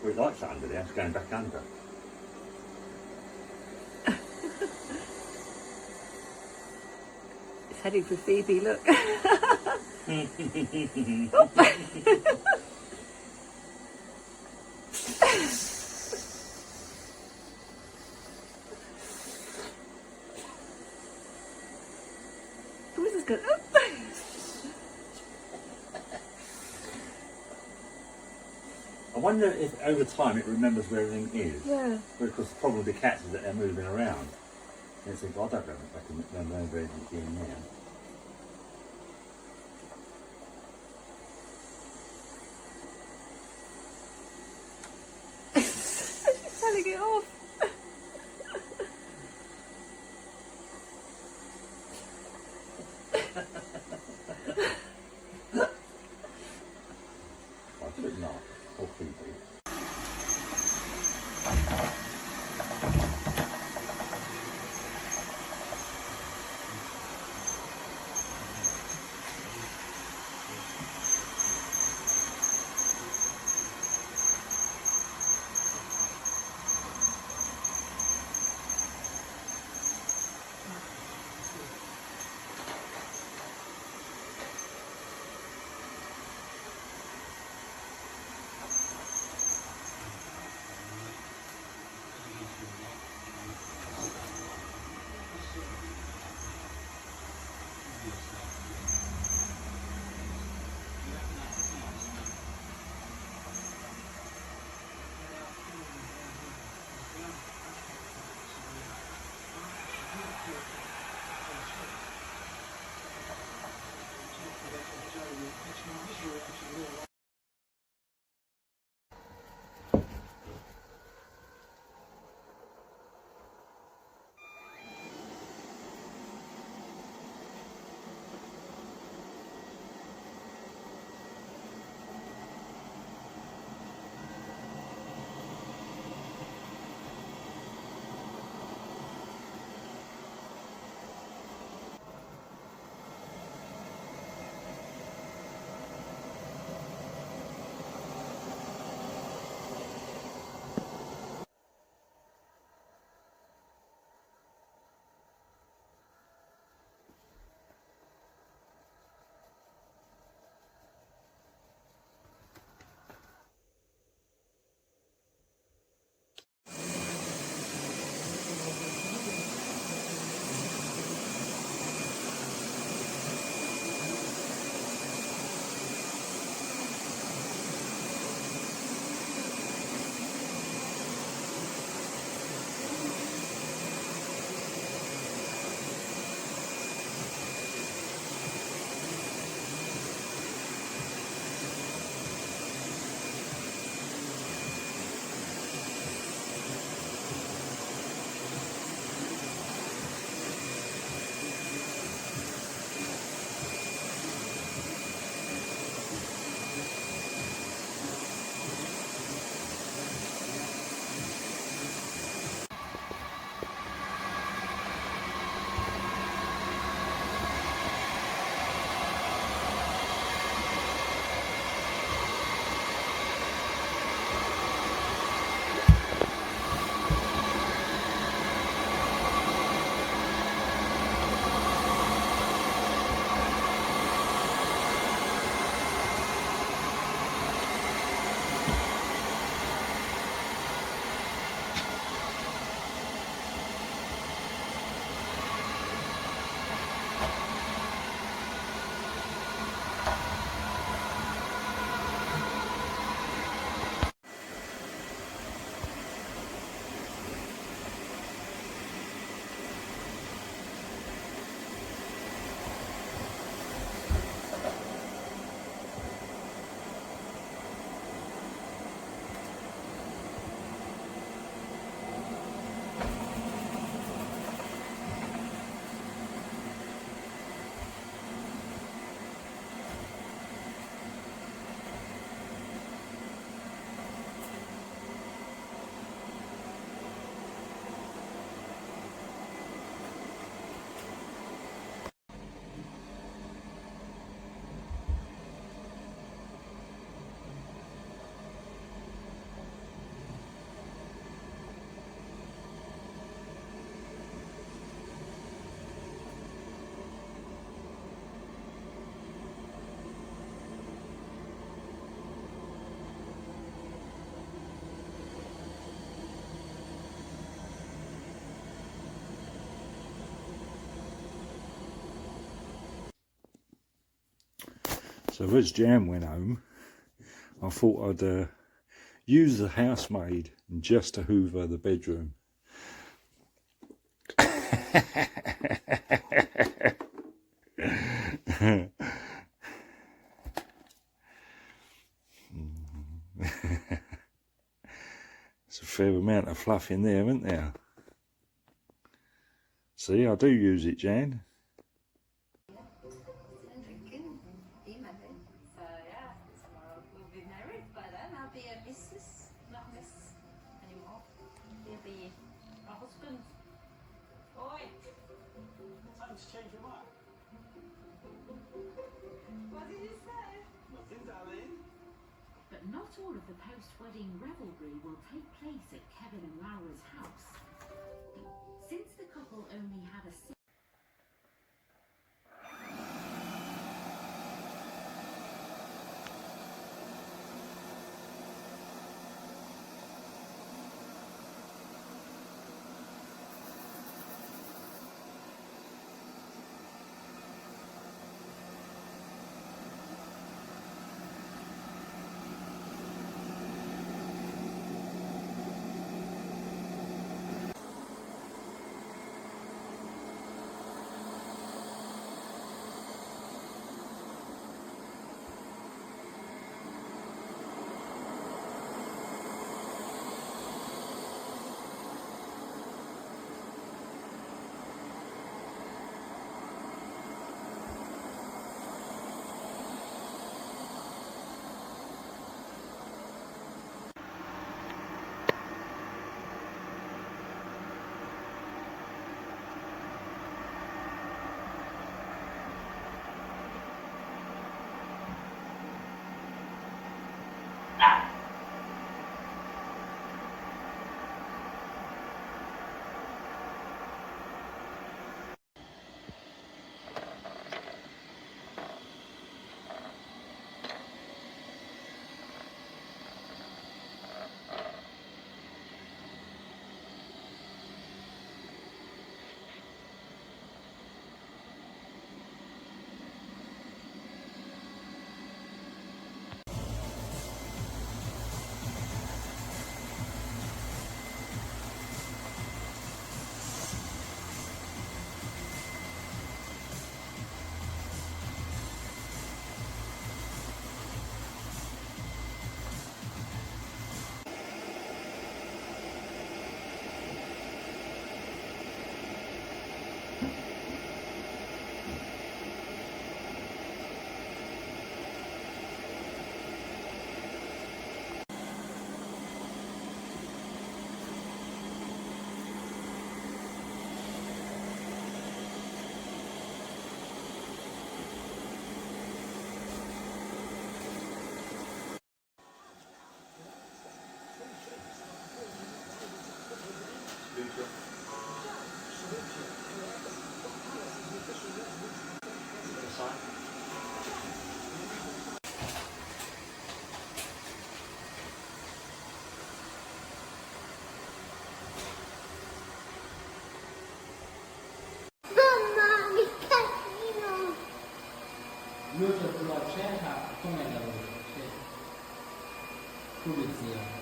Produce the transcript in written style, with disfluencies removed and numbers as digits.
Well, it likes it under there, it's going back under. It's heading for Phoebe, look. Where's this going? I wonder if over time it remembers where everything is. Yeah. Because the problem with the cats is that they're moving around. And it's like, I don't know if I can remember everything in there. She's telling it off. I should not. Or Phoebe. So as Jan went home, I thought I'd use the housemaid just to hoover the bedroom. There's a fair amount of fluff in there, isn't there? See, I do use it, Jan. Change your mind. What did you say? Nothing, darling. But not all of the post-wedding revelry will take place at Kevin and Laura's house. Since the couple only had a Io ho trovato c'era come lavoro? Pulizia.